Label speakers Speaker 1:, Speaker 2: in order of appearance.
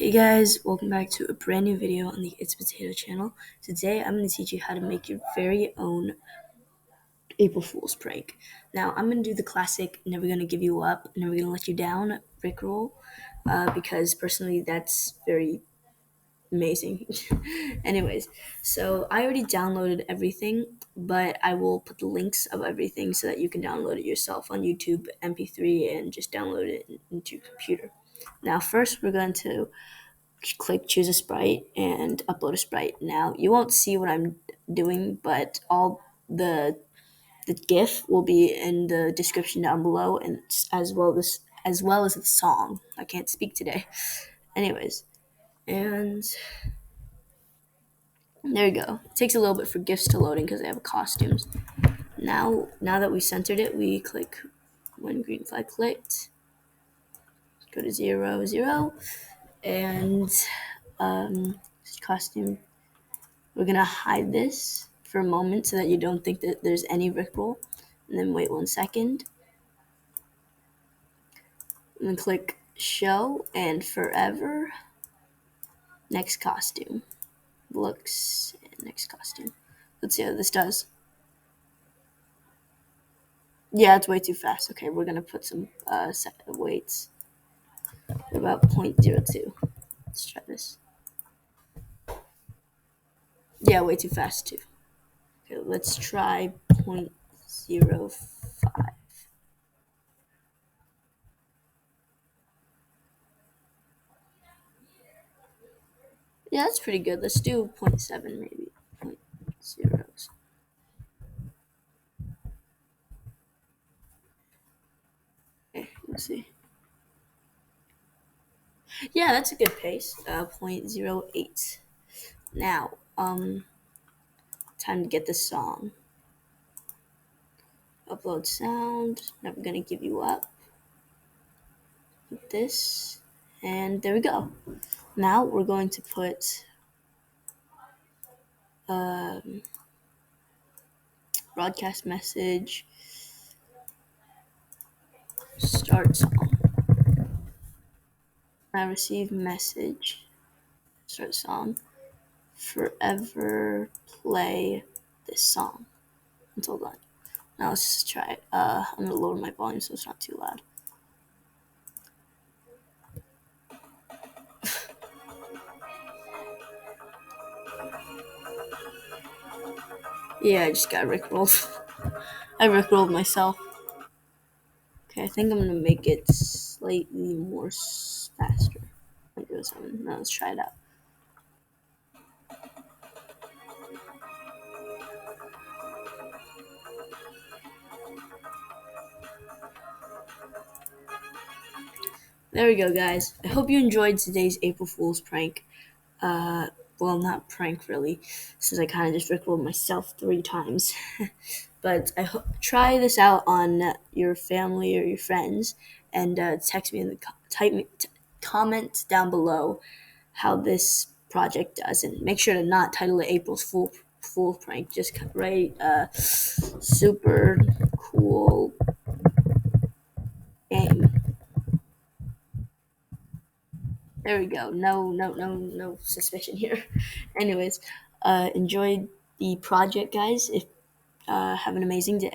Speaker 1: Hey guys, welcome back to a brand new video on the It's Potato channel. Today I'm going to teach you how to make your very own April Fool's prank. Now I'm going to do the classic never going to give you up, never going to let you down Rickroll, because personally that's very amazing. Anyways, so I already downloaded everything, but I will put the links of everything so that you can download it yourself on YouTube MP3 and just download it into your computer. Now first we're going to click choose a sprite and upload a sprite. Now you won't see what I'm doing, but all the GIF will be in the description down below, and as well as the song. I can't speak today. Anyways, and there you go. It takes a little bit for GIFs to loading because they have costumes. Now that we centered it, we click when green flag clicked. Go to 0, 0, and costume. We're gonna hide this for a moment so that you don't think that there's any Rickroll, and then wait 1 second, and then click show and forever. Next costume. Looks next costume. Let's see how this does. Yeah, it's way too fast. Okay, we're gonna put some weights. About 0.02. Let's try this. Yeah, way too fast too. Okay, let's try 0.05. Yeah, that's pretty good. Let's do 0.7 maybe. 0.0. Okay, let's see. Yeah, that's a good pace. 0.08. Now, time to get the song. Upload sound. Never gonna give you up. Put this, and there we go. Now we're going to put broadcast message. Start song. Now receive message. Start song. Forever play this song until done. Now let's just try it. I'm gonna lower my volume so it's not too loud. Yeah, I just got rickrolled. I rickrolled myself. Okay, I think I'm gonna make it slightly more faster. 0.07. Now let's try it out. There we go, guys. I hope you enjoyed today's April Fool's prank. Well, not prank really, since I kind of just rickrolled myself 3 times. But try this out on your family or your friends, and text me in the comment down below how this project does, and make sure to not title it April's Fool prank. Just write super cool game. There we go. No suspicion here. Anyways, enjoy the project, guys. Have an amazing day.